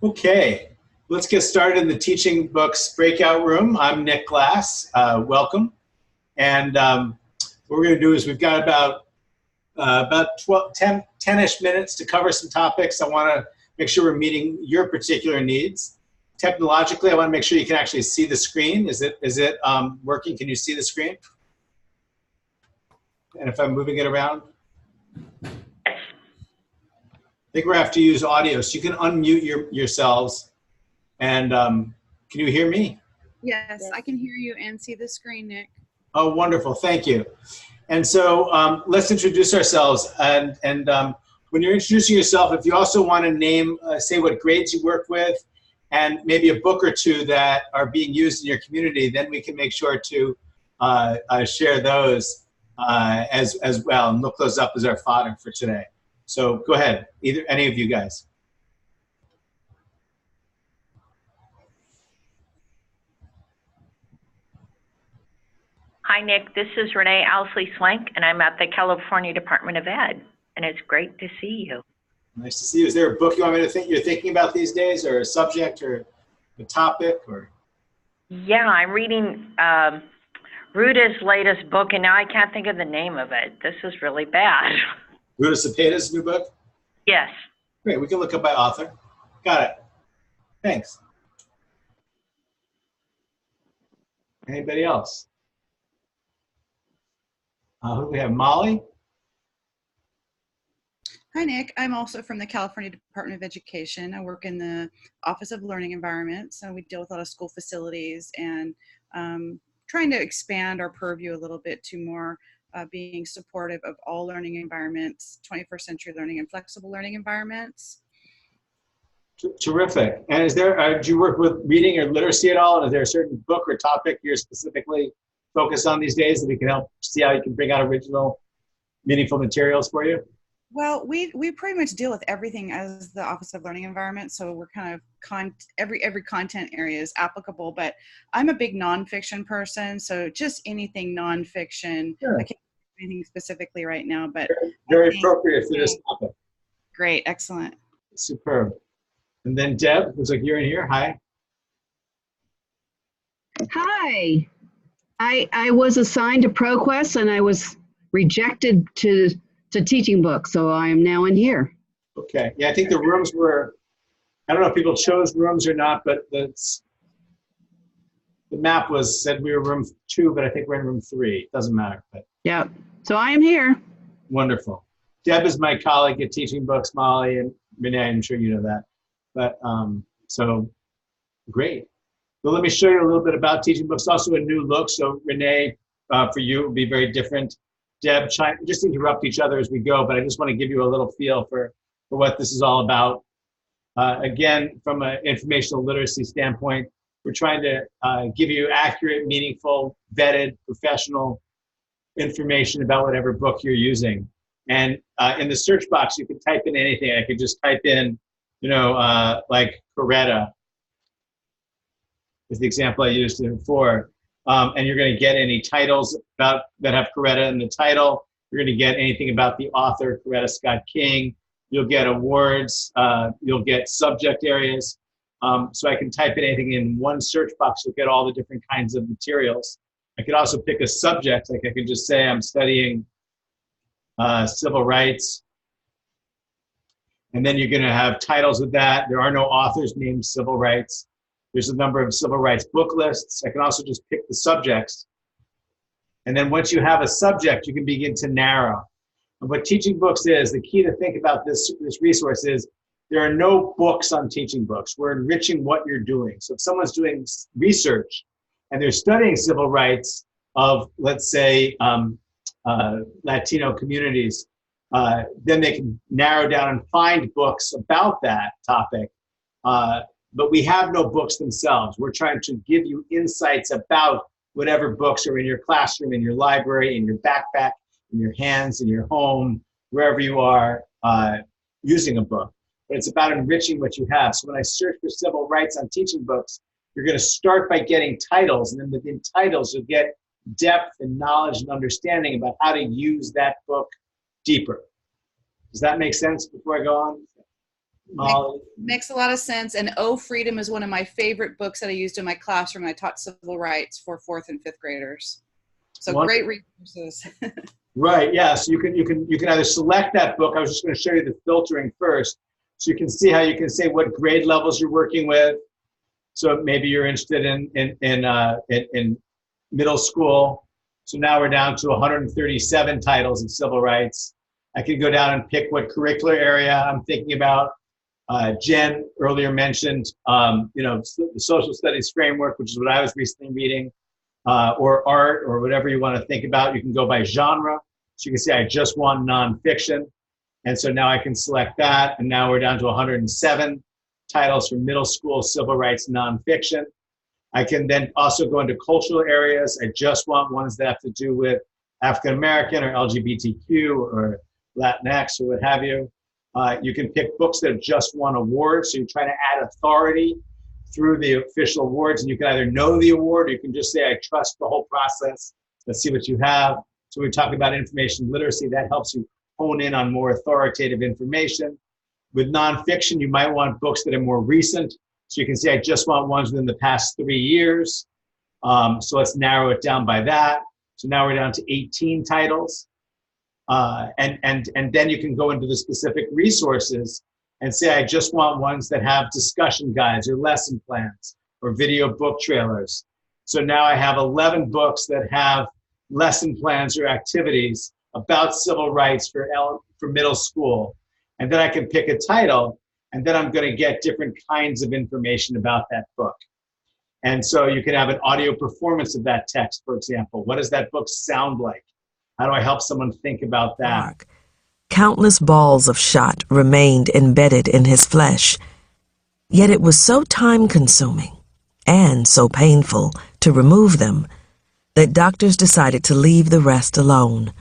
Okay, let's get started in the Teaching Books breakout room. I'm Nick Glass. Welcome. And what we're going to do is we've got about 10-ish minutes to cover some topics. I want to make sure we're meeting your particular needs. Technologically, I want to make sure you can actually see the screen. Is it working? Can you see the screen? And if I'm moving it around? I think we're going to have to use audio, so you can unmute yourselves. And can you hear me? Yes, I can hear you and see the screen, Nick. Oh, wonderful. Thank you. And so let's introduce ourselves. And when you're introducing yourself, if you also want to name, say what grades you work with, and maybe a book or two that are being used in your community, then we can make sure to share those as well and look those up as our fodder for today. So go ahead, any of you guys. Hi, Nick. This is Renee Owsley-Swank, and I'm at the California Department of Ed, and it's great to see you. Nice to see you. Is there a book you want me to think you're thinking about these days, or a subject, or a topic, or? Yeah, I'm reading Ruta's latest book, and now I can't think of the name of it. This is really bad. Ruta Cepeda's new book? Yes. Great. We can look up by author. Got it. Thanks. Anybody else? Who do we have? Molly? Hi, Nick. I'm also from the California Department of Education. I work in the Office of Learning Environments, and we deal with a lot of school facilities and trying to expand our purview a little bit to more being supportive of all learning environments, 21st century learning and flexible learning environments. Terrific. And is there, do you work with reading or literacy at all? And is there a certain book or topic you're specifically focused on these days that we can help see how you can bring out original, meaningful materials for you? Well, we pretty much deal with everything as the Office of Learning Environment, so we're kind of every content area is applicable. But I'm a big nonfiction person, so just anything nonfiction. Sure. I can't do anything specifically right now, but very appropriate for this topic. Great, excellent, superb. And then Deb, looks like you're in here. Hi. Hi. I was assigned to ProQuest and I was rejected to TeachingBooks, so I am now in here. Okay. Yeah, I think the rooms were, I don't know if people chose rooms or not, but the map said we were room 2, but I think we're in room 3. Doesn't matter. But yeah. So I am here. Wonderful. Deb is my colleague at TeachingBooks, Molly and Renee. I'm sure you know that. But so great. Well, let me show you a little bit about TeachingBooks. Also a new look. So Renee, for you, it will be very different. Deb, just interrupt each other as we go, but I just want to give you a little feel for what this is all about. Again, from an informational literacy standpoint, we're trying to give you accurate, meaningful, vetted, professional information about whatever book you're using. And in the search box, you can type in anything. I could just type in, like Coretta is the example I used before. And you're going to get any titles that have Coretta in the title. You're going to get anything about the author, Coretta Scott King. You'll get awards. You'll get subject areas. So I can type in anything in one search box. You'll get all the different kinds of materials. I could also pick a subject. Like I could just say I'm studying civil rights. And then you're going to have titles with that. There are no authors named civil rights. There's a number of civil rights book lists. I can also just pick the subjects. And then once you have a subject, you can begin to narrow. And what TeachingBooks is, the key to think about this resource is there are no books on TeachingBooks. We're enriching what you're doing. So if someone's doing research and they're studying civil rights of, let's say, Latino communities, then they can narrow down and find books about that topic. But we have no books themselves. We're trying to give you insights about whatever books are in your classroom, in your library, in your backpack, in your hands, in your home, wherever you are using a book. But it's about enriching what you have. So when I search for civil rights on TeachingBooks, you're going to start by getting titles, and then within titles, you'll get depth and knowledge and understanding about how to use that book deeper. Does that make sense before I go on? Molly? Makes a lot of sense. And Oh Freedom is one of my favorite books that I used in my classroom. I taught civil rights for 4th and 5th graders. So great resources. Right. Yeah. So you can either select that book. I was just going to show you the filtering first, so you can see how you can say what grade levels you're working with. So maybe you're interested in middle school. So now we're down to 137 titles of civil rights. I can go down and pick what curricular area I'm thinking about. Jen earlier mentioned, the social studies framework, which is what I was recently reading, or art, or whatever you want to think about. You can go by genre. So you can say, I just want nonfiction. And so now I can select that. And now we're down to 107 titles for middle school civil rights nonfiction. I can then also go into cultural areas. I just want ones that have to do with African American or LGBTQ or Latinx or what have you. You can pick books that have just won awards. So you're trying to add authority through the official awards, and you can either know the award, or you can just say, I trust the whole process. Let's see what you have. So we talk about information literacy. That helps you hone in on more authoritative information. With nonfiction, you might want books that are more recent. So you can say, I just want ones within the past 3 years. So let's narrow it down by that. So now we're down to 18 titles. And then you can go into the specific resources and say, I just want ones that have discussion guides or lesson plans or video book trailers. So now I have 11 books that have lesson plans or activities about civil rights for middle school. And then I can pick a title, and then I'm going to get different kinds of information about that book. And so you can have an audio performance of that text, for example. What does that book sound like? How do I help someone think about that? Countless balls of shot remained embedded in his flesh, yet it was so time-consuming and so painful to remove them that doctors decided to leave the rest alone.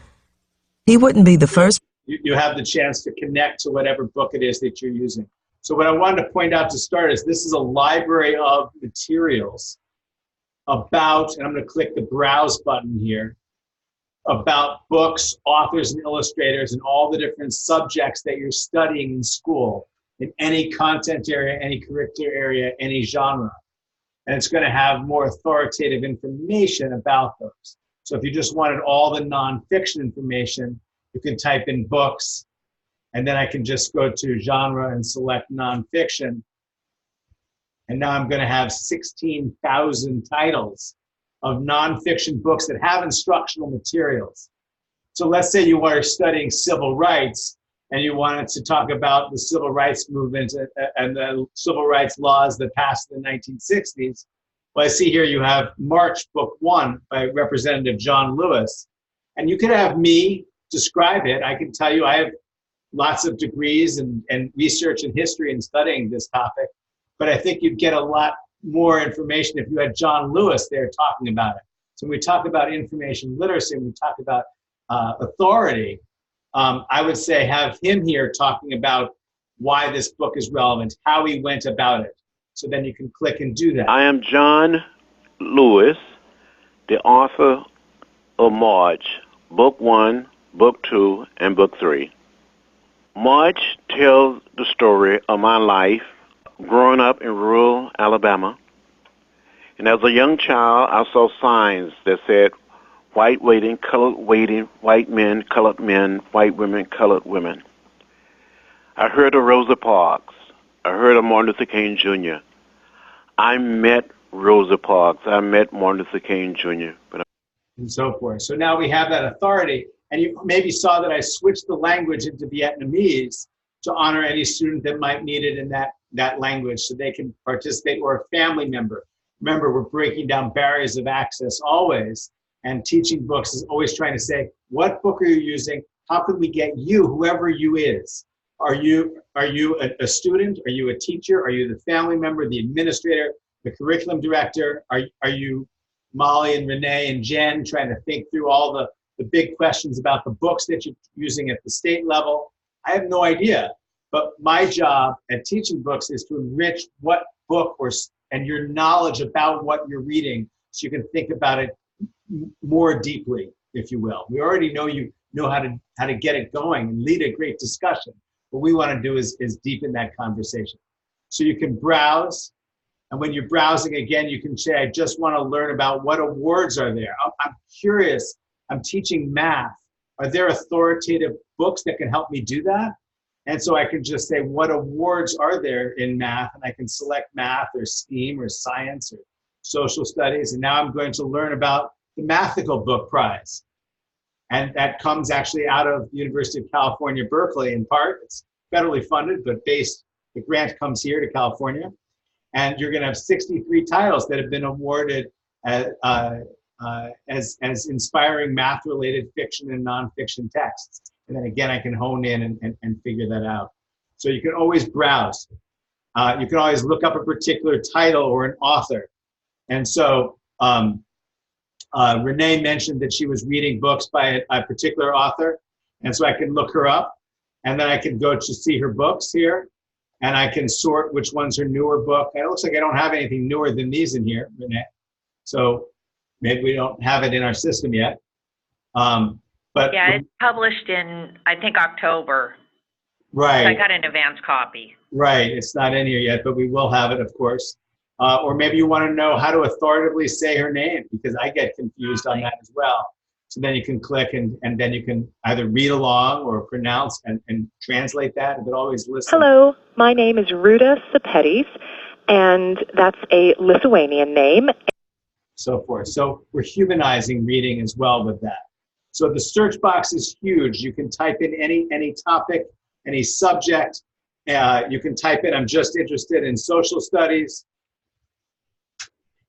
He wouldn't be the first. You have the chance to connect to whatever book it is that you're using. So what I wanted to point out to start is this is a library of materials about, and I'm going to click the browse button here, about books, authors, and illustrators, and all the different subjects that you're studying in school, in any content area, any curricular area, any genre. And it's going to have more authoritative information about those. So if you just wanted all the nonfiction information, you can type in books, and then I can just go to genre and select nonfiction. And now I'm going to have 16,000 titles of nonfiction books that have instructional materials. So let's say you are studying civil rights and you wanted to talk about the civil rights movement and the civil rights laws that passed in the 1960s. Well, I see here you have March, Book 1 by Representative John Lewis. And you could have me describe it. I can tell you I have lots of degrees and research and history in studying this topic, but I think you'd get a lot more information if you had John Lewis there talking about it. So when we talk about information literacy, and we talk about authority, I would say have him here talking about why this book is relevant, how he went about it. So then you can click and do that. I am John Lewis, the author of March, Book 1, Book 2, and Book 3. March tells the story of my life growing up in rural Alabama. And as a young child, I saw signs that said, white waiting, white men, white women, colored women. I heard of Rosa Parks. I heard of Martin Luther King Jr. I met Rosa Parks. I met Martin Luther King Jr. And so forth. So now we have that authority. And you maybe saw that I switched the language into Vietnamese to honor any student that might need it in that language so they can participate, or a family member. Remember, we're breaking down barriers of access always. And TeachingBooks is always trying to say, what book are you using? How can we get you, whoever you is? Are you a student? Are you a teacher? Are you the family member, the administrator, the curriculum director? Are you Molly and Renee and Jen trying to think through all the big questions about the books that you're using at the state level? I have no idea. But my job at TeachingBooks is to enrich what book and your knowledge about what you're reading so you can think about it more deeply, if you will. We already know you know how to get it going and lead a great discussion. What we want to do is deepen that conversation. So you can browse, and when you're browsing again, you can say, I just want to learn about what awards are there. I'm curious, I'm teaching math. Are there authoritative books that can help me do that? And so I can just say, what awards are there in math? And I can select math or STEAM or science or social studies. And now I'm going to learn about the Mathical Book Prize. And that comes actually out of the University of California, Berkeley in part. It's federally funded, but the grant comes here to California. And you're going to have 63 titles that have been awarded as inspiring math-related fiction and nonfiction texts. And then again, I can hone in and figure that out. So you can always browse. You can always look up a particular title or an author. And so Renee mentioned that she was reading books by a particular author. And so I can look her up. And then I can go to see her books here. And I can sort which one's her newer book. And it looks like I don't have anything newer than these in here, Renee. So maybe we don't have it in our system yet. But yeah, it's published in, I think, October. Right. So I got an advance copy. Right. It's not in here yet, but we will have it, of course. Or maybe you want to know how to authoritatively say her name, because I get confused on that as well. So then you can click and then you can either read along or pronounce and translate that. But always listen. Hello, my name is Ruda Sapetis, and that's a Lithuanian name. So forth. So we're humanizing reading as well with that. So the search box is huge. You can type in any topic, any subject. You can type in, I'm just interested in social studies.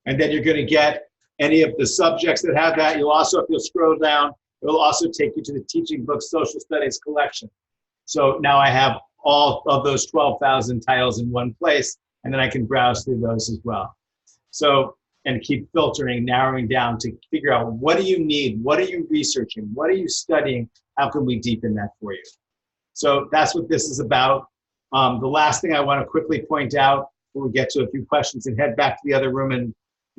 And then you're going to get any of the subjects that have that. You'll also, if you'll scroll down, it will also take you to the TeachingBooks Social Studies collection. So now I have all of those 12,000 titles in one place, and then I can browse through those as well. So, and keep filtering, narrowing down to figure out what do you need, what are you researching, what are you studying, how can we deepen that for you? So that's what this is about. The last thing I want to quickly point out before we get to a few questions and head back to the other room in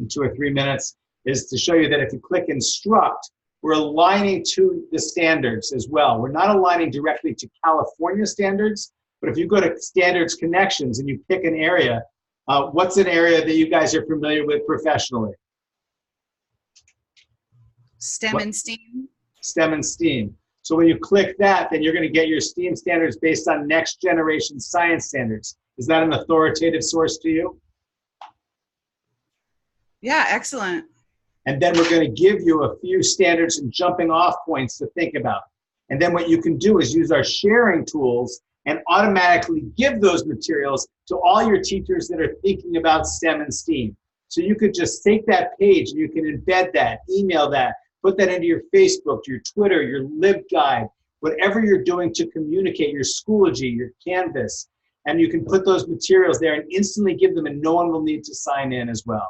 2 or 3 minutes is to show you that if you click instruct, we're aligning to the standards as well. We're not aligning directly to California standards, but if you go to standards connections and you pick an area, what's an area that you guys are familiar with professionally? STEM and STEAM. STEM and STEAM. So when you click that, then you're going to get your STEAM standards based on next generation science standards. Is that an authoritative source to you? Yeah, excellent. And then we're going to give you a few standards and jumping off points to think about. And then what you can do is use our sharing tools and automatically give those materials to all your teachers that are thinking about STEM and STEAM. So you could just take that page and you can embed that, email that, put that into your Facebook, your Twitter, your LibGuide, whatever you're doing to communicate, your Schoology, your Canvas, and you can put those materials there and instantly give them and no one will need to sign in as well.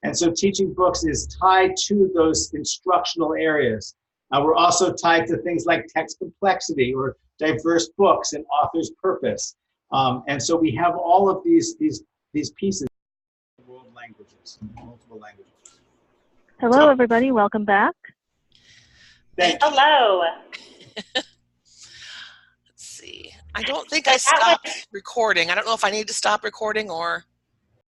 And so TeachingBooks is tied to those instructional areas. We're also tied to things like text complexity or diverse books and author's purpose. And so we have all of these pieces in world languages, multiple languages. Hello, everybody. Welcome back. Hello. Let's see. I don't think I stopped recording. I don't know if I need to stop recording or...